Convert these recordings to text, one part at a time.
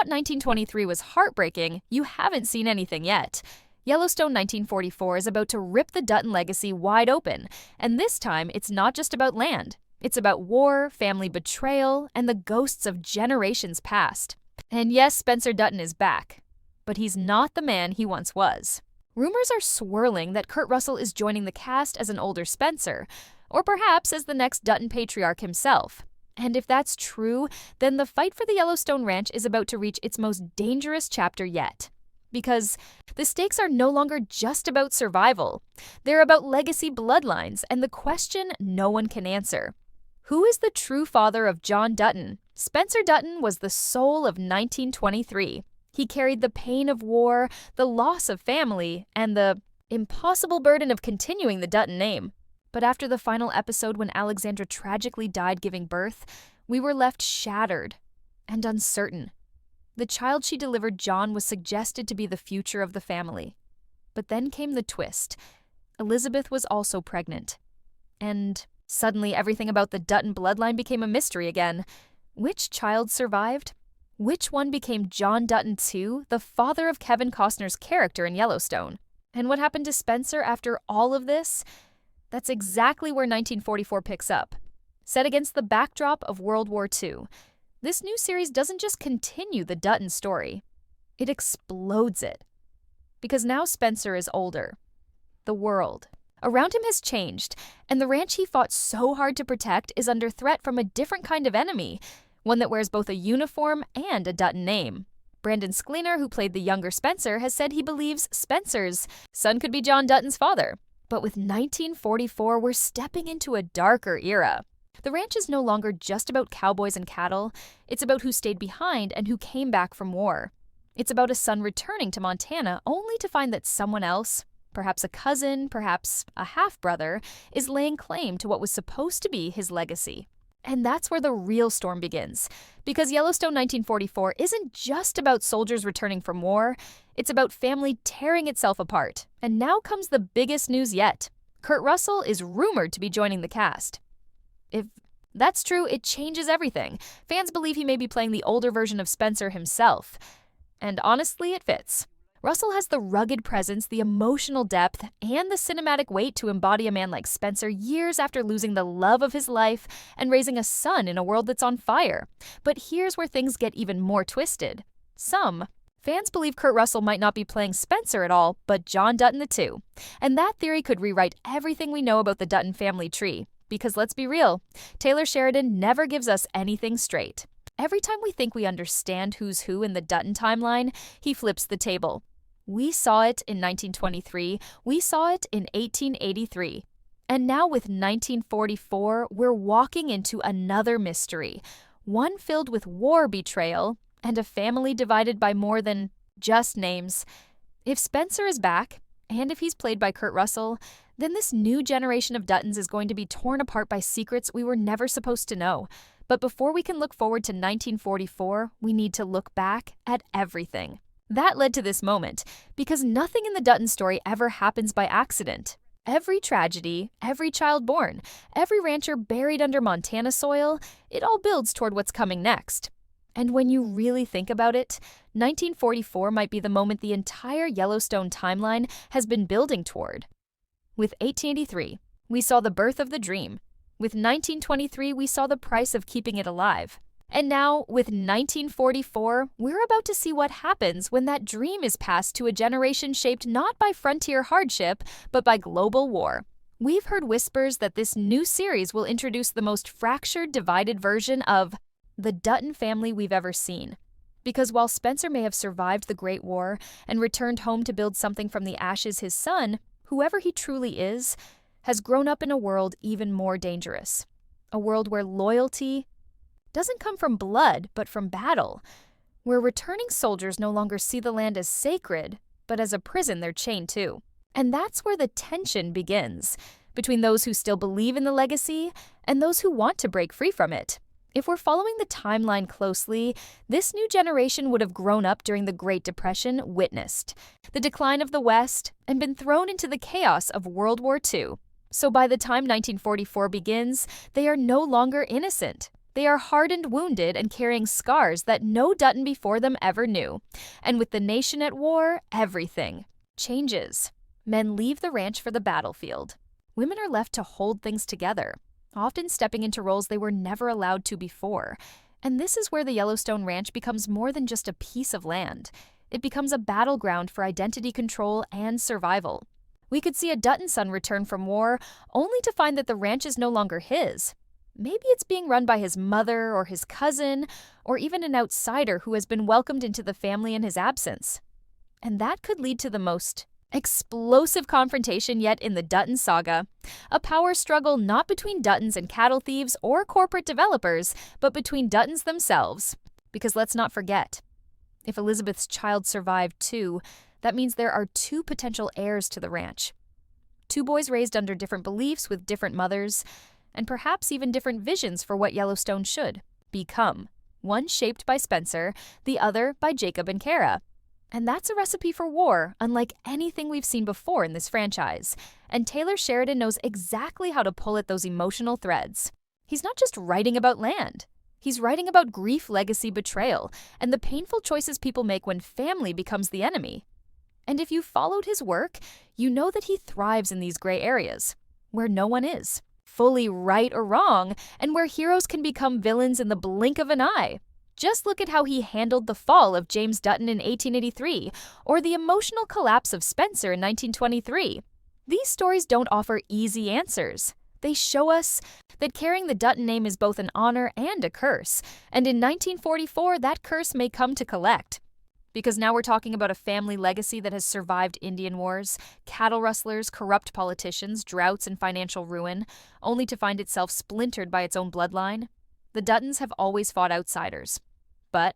thought 1923 was heartbreaking, you haven't seen anything yet. Yellowstone 1944 is about to rip the Dutton legacy wide open, and this time it's not just about land. It's about war, family betrayal, and the ghosts of generations past. And yes, Spencer Dutton is back, but he's not the man he once was. Rumors are swirling that Kurt Russell is joining the cast as an older Spencer, or perhaps as the next Dutton patriarch himself. And if that's true, then the fight for the Yellowstone Ranch is about to reach its most dangerous chapter yet. Because the stakes are no longer just about survival. They're about legacy bloodlines and the question no one can answer. Who is the true father of John Dutton? Spencer Dutton was the soul of 1923. He carried the pain of war, the loss of family, and the impossible burden of continuing the Dutton name. But after the final episode when Alexandra tragically died giving birth, we were left shattered and uncertain. The child she delivered, John, was suggested to be the future of the family. But then came the twist. Elizabeth was also pregnant. And suddenly everything about the Dutton bloodline became a mystery again. Which child survived? Which one became John Dutton II, the father of Kevin Costner's character in Yellowstone? And what happened to Spencer after all of this? That's exactly where 1944 picks up. Set against the backdrop of World War II, this new series doesn't just continue the Dutton story, it explodes it. Because now Spencer is older. The world around him has changed, and the ranch he fought so hard to protect is under threat from a different kind of enemy, one that wears both a uniform and a Dutton name. Brandon Sklenar, who played the younger Spencer, has said he believes Spencer's son could be John Dutton's father. But with 1944, we're stepping into a darker era. The ranch is no longer just about cowboys and cattle. It's about who stayed behind and who came back from war. It's about a son returning to Montana only to find that someone else, perhaps a cousin, perhaps a half-brother, is laying claim to what was supposed to be his legacy. And that's where the real storm begins. Because Yellowstone 1944 isn't just about soldiers returning from war, it's about family tearing itself apart. And now comes the biggest news yet. Kurt Russell is rumored to be joining the cast. If that's true, it changes everything. Fans believe he may be playing the older version of Spencer himself. And honestly, it fits. Russell has the rugged presence, the emotional depth, and the cinematic weight to embody a man like Spencer years after losing the love of his life and raising a son in a world that's on fire. But here's where things get even more twisted. Some fans believe Kurt Russell might not be playing Spencer at all, but John Dutton II. And that theory could rewrite everything we know about the Dutton family tree. Because let's be real, Taylor Sheridan never gives us anything straight. Every time we think we understand who's who in the Dutton timeline, he flips the table. We saw it in 1923, we saw it in 1883. And now with 1944, we're walking into another mystery. One filled with war betrayal and a family divided by more than just names. If Spencer is back, and if he's played by Kurt Russell, then this new generation of Duttons is going to be torn apart by secrets we were never supposed to know. But before we can look forward to 1944, we need to look back at everything. That led to this moment, because nothing in the Dutton story ever happens by accident. Every tragedy, every child born, every rancher buried under Montana soil, it all builds toward what's coming next. And when you really think about it, 1944 might be the moment the entire Yellowstone timeline has been building toward. With 1883, we saw the birth of the dream. With 1923, we saw the price of keeping it alive. And now, with 1944, we're about to see what happens when that dream is passed to a generation shaped not by frontier hardship, but by global war. We've heard whispers that this new series will introduce the most fractured, divided version of the Dutton family we've ever seen. Because while Spencer may have survived the Great War and returned home to build something from the ashes, his son, whoever he truly is, has grown up in a world even more dangerous. A world where loyalty doesn't come from blood, but from battle. Where returning soldiers no longer see the land as sacred, but as a prison they're chained to. And that's where the tension begins, between those who still believe in the legacy and those who want to break free from it. If we're following the timeline closely, this new generation would have grown up during the Great Depression, witnessed the decline of the West, and been thrown into the chaos of World War II. So by the time 1944 begins, they are no longer innocent. They are hardened, wounded, and carrying scars that no Dutton before them ever knew. And with the nation at war, everything changes. Men leave the ranch for the battlefield. Women are left to hold things together, often stepping into roles they were never allowed to before. And this is where the Yellowstone Ranch becomes more than just a piece of land. It becomes a battleground for identity control and survival. We could see a Dutton son return from war only to find that the ranch is no longer his. Maybe it's being run by his mother or his cousin, or even an outsider who has been welcomed into the family in his absence. And that could lead to the most explosive confrontation yet in the Dutton saga, a power struggle not between Duttons and cattle thieves or corporate developers, but between Duttons themselves. Because let's not forget, if Elizabeth's child survived too, that means there are two potential heirs to the ranch. Two boys raised under different beliefs with different mothers, and perhaps even different visions for what Yellowstone should become. One shaped by Spencer, the other by Jacob and Kara. And that's a recipe for war, unlike anything we've seen before in this franchise. And Taylor Sheridan knows exactly how to pull at those emotional threads. He's not just writing about land. He's writing about grief, legacy, betrayal, and the painful choices people make when family becomes the enemy. And if you followed his work, you know that he thrives in these gray areas, where no one is fully right or wrong, and where heroes can become villains in the blink of an eye. Just look at how he handled the fall of James Dutton in 1883, or the emotional collapse of Spencer in 1923. These stories don't offer easy answers. They show us that carrying the Dutton name is both an honor and a curse, and in 1944 that curse may come to collect. Because now we're talking about a family legacy that has survived Indian wars, cattle rustlers, corrupt politicians, droughts, and financial ruin, only to find itself splintered by its own bloodline. The Duttons have always fought outsiders. But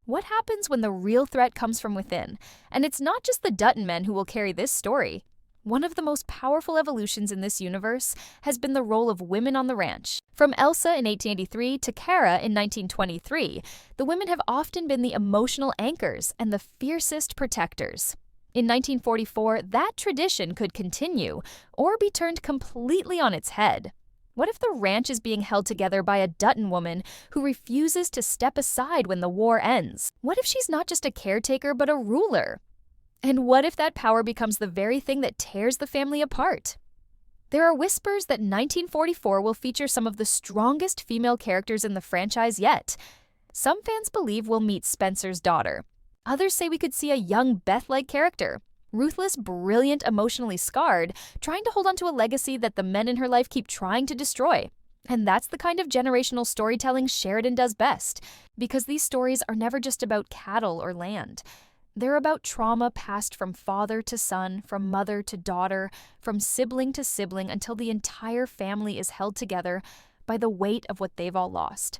what happens when the real threat comes from within? And it's not just the Dutton men who will carry this story. One of the most powerful evolutions in this universe has been the role of women on the ranch. From Elsa in 1883 to Kara in 1923, the women have often been the emotional anchors and the fiercest protectors. In 1944, that tradition could continue or be turned completely on its head. What if the ranch is being held together by a Dutton woman who refuses to step aside when the war ends? What if she's not just a caretaker but a ruler? And what if that power becomes the very thing that tears the family apart? There are whispers that 1944 will feature some of the strongest female characters in the franchise yet. Some fans believe we'll meet Spencer's daughter. Others say we could see a young Beth-like character, ruthless, brilliant, emotionally scarred, trying to hold on to a legacy that the men in her life keep trying to destroy. And that's the kind of generational storytelling Sheridan does best, because these stories are never just about cattle or land. They're about trauma passed from father to son, from mother to daughter, from sibling to sibling, until the entire family is held together by the weight of what they've all lost.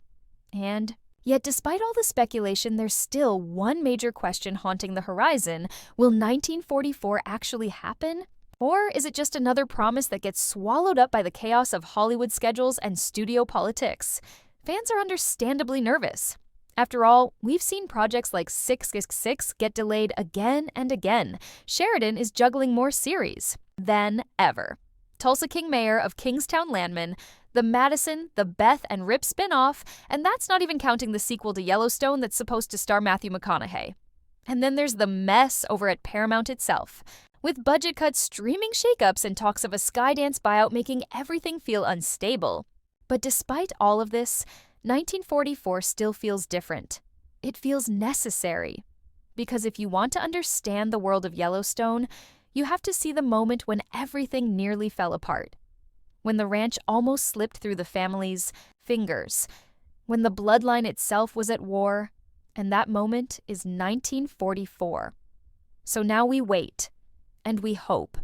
And yet, despite all the speculation, there's still one major question haunting the horizon. Will 1944 actually happen? Or is it just another promise that gets swallowed up by the chaos of Hollywood schedules and studio politics? Fans are understandably nervous. After all, we've seen projects like 666 get delayed again and again. Sheridan is juggling more series than ever. Tulsa King Mayor of Kingstown Landman, the Madison, the Beth, and Rip spin-off, and that's not even counting the sequel to Yellowstone that's supposed to star Matthew McConaughey. And then there's the mess over at Paramount itself, with budget cuts, streaming shakeups, and talks of a Skydance buyout making everything feel unstable. But despite all of this, 1944 still feels different. It feels necessary. Because if you want to understand the world of Yellowstone, you have to see the moment when everything nearly fell apart. When the ranch almost slipped through the family's fingers. When the bloodline itself was at war. And that moment is 1944. So now we wait. And we hope.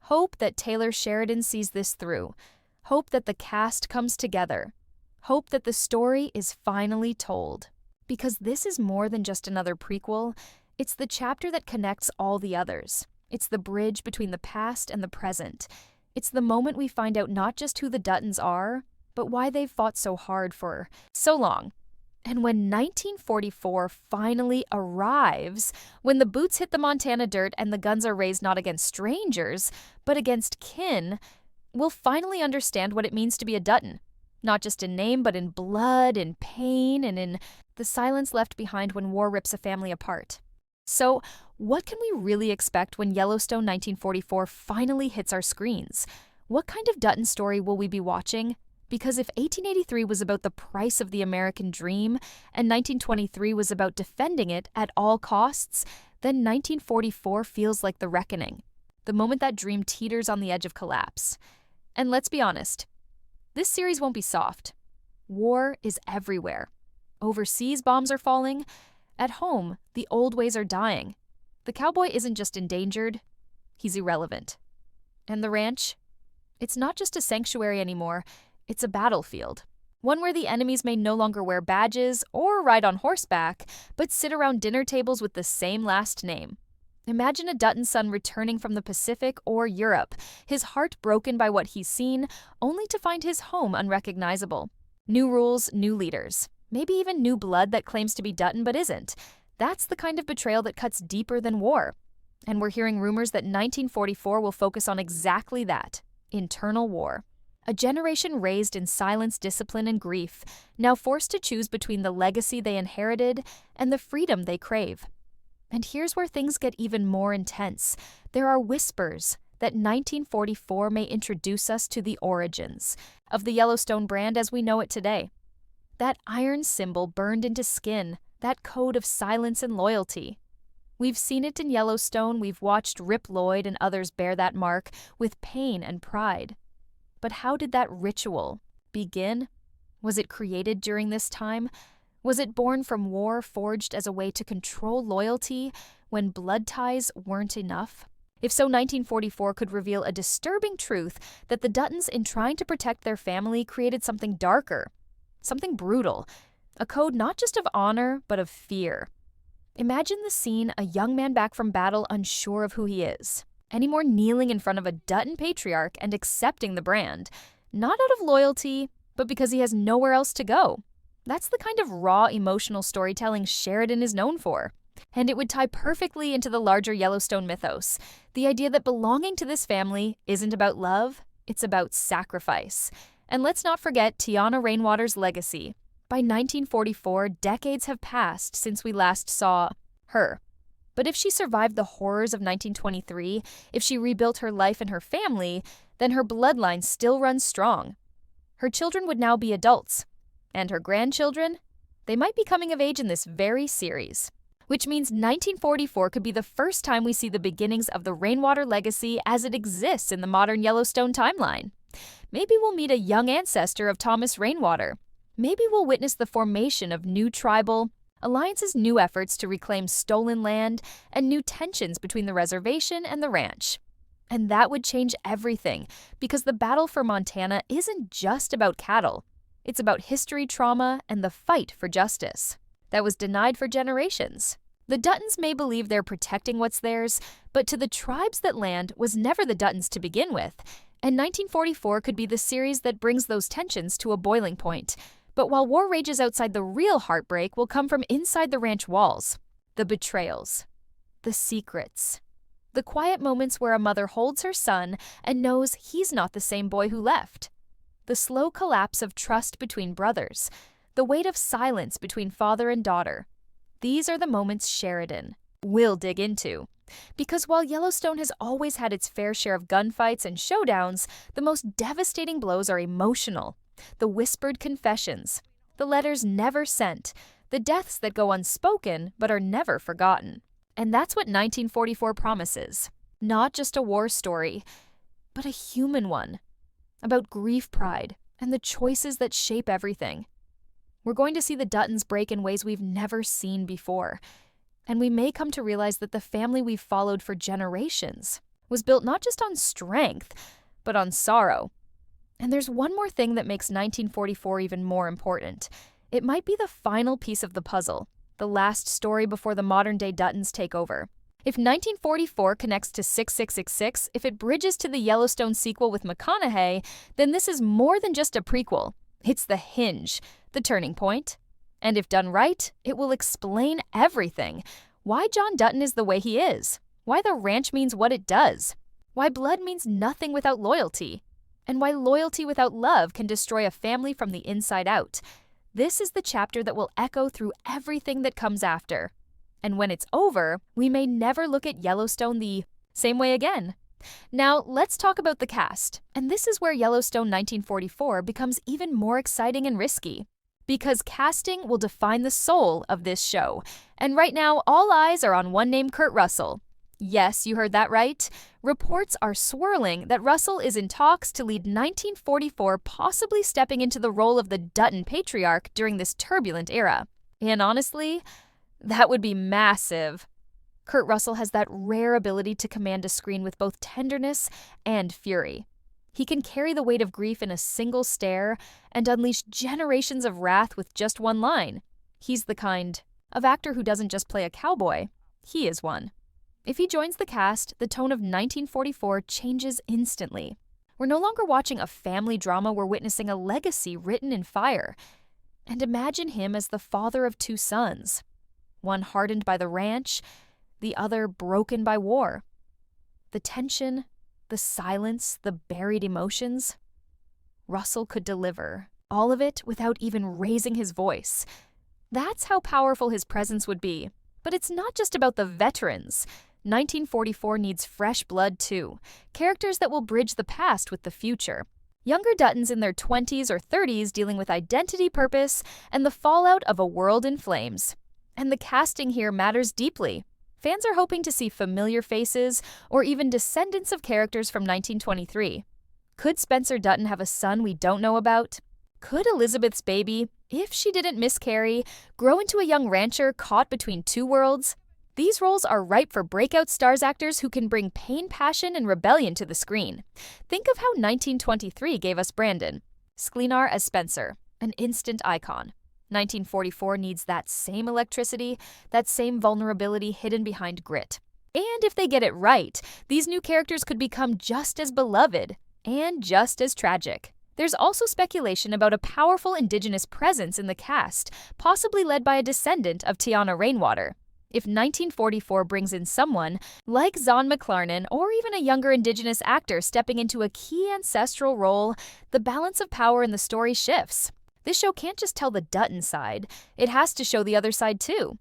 Hope that Taylor Sheridan sees this through. Hope that the cast comes together. Hope that the story is finally told. Because this is more than just another prequel. It's the chapter that connects all the others. It's the bridge between the past and the present. It's the moment we find out not just who the Duttons are, but why they've fought so hard for so long. And when 1944 finally arrives, when the boots hit the Montana dirt and the guns are raised not against strangers, but against kin, we'll finally understand what it means to be a Dutton. Not just in name, but in blood, in pain, and in the silence left behind when war rips a family apart. So, what can we really expect when Yellowstone 1944 finally hits our screens? What kind of Dutton story will we be watching? Because if 1883 was about the price of the American dream and 1923 was about defending it at all costs, then 1944 feels like the reckoning, the moment that dream teeters on the edge of collapse. And let's be honest, this series won't be soft. War is everywhere. Overseas, bombs are falling. At home, the old ways are dying. The cowboy isn't just endangered, he's irrelevant. And the ranch? It's not just a sanctuary anymore, it's a battlefield. One where the enemies may no longer wear badges or ride on horseback, but sit around dinner tables with the same last name. Imagine a Dutton son returning from the Pacific or Europe, his heart broken by what he's seen, only to find his home unrecognizable. New rules, new leaders. Maybe even new blood that claims to be Dutton but isn't. That's the kind of betrayal that cuts deeper than war. And we're hearing rumors that 1944 will focus on exactly that, internal war. A generation raised in silence, discipline, and grief, now forced to choose between the legacy they inherited and the freedom they crave. And here's where things get even more intense. There are whispers that 1944 may introduce us to the origins of the Yellowstone brand as we know it today. That iron symbol burned into skin, that code of silence and loyalty. We've seen it in Yellowstone, we've watched Rip Lloyd and others bear that mark with pain and pride. But how did that ritual begin? Was it created during this time? Was it born from war, forged as a way to control loyalty when blood ties weren't enough? If so, 1944 could reveal a disturbing truth that the Duttons, in trying to protect their family, created something darker, something brutal, a code not just of honor, but of fear. Imagine the scene, a young man back from battle unsure of who he is, anymore kneeling in front of a Dutton patriarch and accepting the brand, not out of loyalty, but because he has nowhere else to go. That's the kind of raw emotional storytelling Sheridan is known for. And it would tie perfectly into the larger Yellowstone mythos, the idea that belonging to this family isn't about love, it's about sacrifice. And let's not forget Tiana Rainwater's legacy. By 1944, decades have passed since we last saw her. But if she survived the horrors of 1923, if she rebuilt her life and her family, then her bloodline still runs strong. Her children would now be adults. And her grandchildren? They might be coming of age in this very series. Which means 1944 could be the first time we see the beginnings of the Rainwater legacy as it exists in the modern Yellowstone timeline. Maybe we'll meet a young ancestor of Thomas Rainwater. Maybe we'll witness the formation of new tribal alliances, new efforts to reclaim stolen land, and new tensions between the reservation and the ranch. And that would change everything, because the battle for Montana isn't just about cattle. It's about history, trauma, and the fight for justice that was denied for generations. The Duttons may believe they're protecting what's theirs, but to the tribes that land was never the Duttons to begin with, and 1944 could be the series that brings those tensions to a boiling point. But while war rages outside, the real heartbreak will come from inside the ranch walls. The betrayals, the secrets, the quiet moments where a mother holds her son and knows he's not the same boy who left. The slow collapse of trust between brothers, the weight of silence between father and daughter. These are the moments Sheridan will dig into. Because while Yellowstone has always had its fair share of gunfights and showdowns, the most devastating blows are emotional. The whispered confessions, the letters never sent, the deaths that go unspoken but are never forgotten. And that's what 1944 promises. Not just a war story, but a human one. About grief, pride, and the choices that shape everything. We're going to see the Duttons break in ways we've never seen before. And we may come to realize that the family we've followed for generations was built not just on strength, but on sorrow. And there's one more thing that makes 1944 even more important. It might be the final piece of the puzzle, the last story before the modern-day Duttons take over. If 1944 connects to 6666, if it bridges to the Yellowstone sequel with McConaughey, then this is more than just a prequel. It's the hinge, the turning point. And if done right, it will explain everything. Why John Dutton is the way he is. Why the ranch means what it does. Why blood means nothing without loyalty. and why loyalty without love can destroy a family from the inside out. This is the chapter that will echo through everything that comes after. And when it's over, we may never look at Yellowstone the same way again. Now, let's talk about the cast. And this is where Yellowstone 1944 becomes even more exciting and risky. Because casting will define the soul of this show. And right now, all eyes are on one name, Kurt Russell. Yes, you heard that right. Reports are swirling that Russell is in talks to lead 1944, possibly stepping into the role of the Dutton patriarch during this turbulent era. And honestly, that would be massive. Kurt Russell has that rare ability to command a screen with both tenderness and fury. He can carry the weight of grief in a single stare and unleash generations of wrath with just one line. He's the kind of actor who doesn't just play a cowboy, he is one. If he joins the cast, the tone of 1944 changes instantly. We're no longer watching a family drama, we're witnessing a legacy written in fire. And imagine him as the father of two sons, one hardened by the ranch, the other broken by war. The tension, the silence, the buried emotions. Russell could deliver all of it without even raising his voice. That's how powerful his presence would be. But it's not just about the veterans. 1944 needs fresh blood too, characters that will bridge the past with the future. Younger Duttons in their 20s or 30s dealing with identity, purpose, and the fallout of a world in flames. And the casting here matters deeply. Fans are hoping to see familiar faces or even descendants of characters from 1923. Could Spencer Dutton have a son we don't know about? Could Elizabeth's baby, if she didn't miscarry, grow into a young rancher caught between two worlds? These roles are ripe for breakout stars actors who can bring pain, passion, and rebellion to the screen. Think of how 1923 gave us Brandon. Sklenar as Spencer, an instant icon. 1944 needs that same electricity, that same vulnerability hidden behind grit. And if they get it right, these new characters could become just as beloved and just as tragic. There's also speculation about a powerful indigenous presence in the cast, possibly led by a descendant of Tiana Rainwater. If 1944 brings in someone like Zahn McClarnon or even a younger indigenous actor stepping into a key ancestral role, the balance of power in the story shifts. This show can't just tell the Dutton side, it has to show the other side too.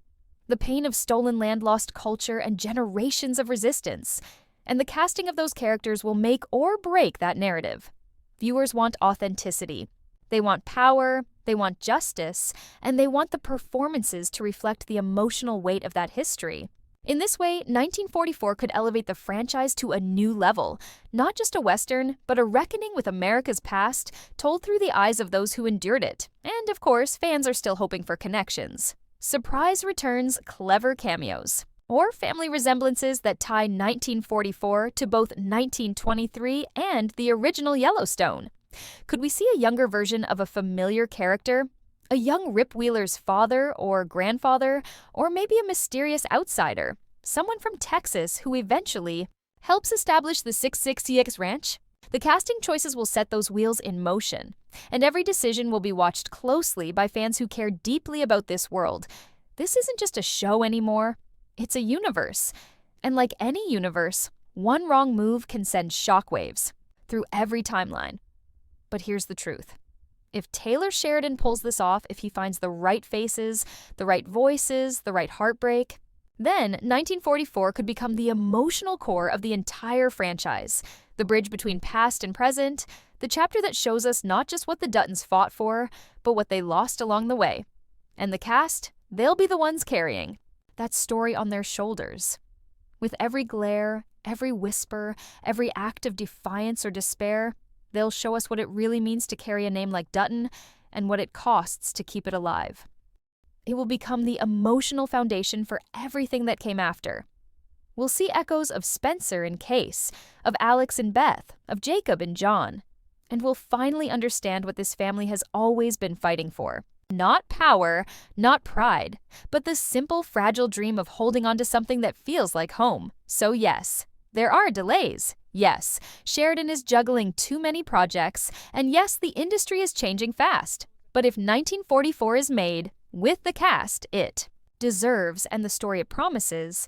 The pain of stolen land, lost culture, and generations of resistance. And the casting of those characters will make or break that narrative. Viewers want authenticity. They want power, they want justice, and they want the performances to reflect the emotional weight of that history. In this way, 1944 could elevate the franchise to a new level, not just a Western, but a reckoning with America's past, told through the eyes of those who endured it. And of course, fans are still hoping for connections. Surprise returns, clever cameos, or family resemblances that tie 1944 to both 1923 and the original Yellowstone. Could we see a younger version of a familiar character? A young Rip Wheeler's father or grandfather, or maybe a mysterious outsider, someone from Texas who eventually helps establish the 660X Ranch? The casting choices will set those wheels in motion, and every decision will be watched closely by fans who care deeply about this world. This isn't just a show anymore, it's a universe. And like any universe, one wrong move can send shockwaves through every timeline. But here's the truth. If Taylor Sheridan pulls this off, if he finds the right faces, the right voices, the right heartbreak, then 1944 could become the emotional core of the entire franchise, the bridge between past and present, the chapter that shows us not just what the Duttons fought for, but what they lost along the way. And the cast, they'll be the ones carrying that story on their shoulders. With every glare, every whisper, every act of defiance or despair, they'll show us what it really means to carry a name like Dutton and what it costs to keep it alive. It will become the emotional foundation for everything that came after. We'll see echoes of Spencer and Case, of Alex and Beth, of Jacob and John, and we'll finally understand what this family has always been fighting for. Not power, not pride, but the simple, fragile dream of holding on to something that feels like home. So yes, there are delays. Yes, Sheridan is juggling too many projects, and yes, the industry is changing fast. But if 1944 is made, with the cast it deserves and the story it promises,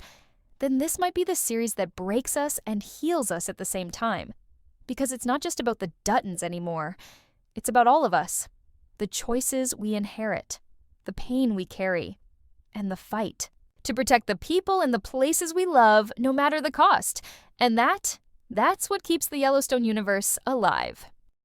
then this might be the series that breaks us and heals us at the same time. Because it's not just about the Duttons anymore. It's about all of us. The choices we inherit, the pain we carry, and the fight to protect the people and the places we love, no matter the cost. And that's what keeps the Yellowstone universe alive.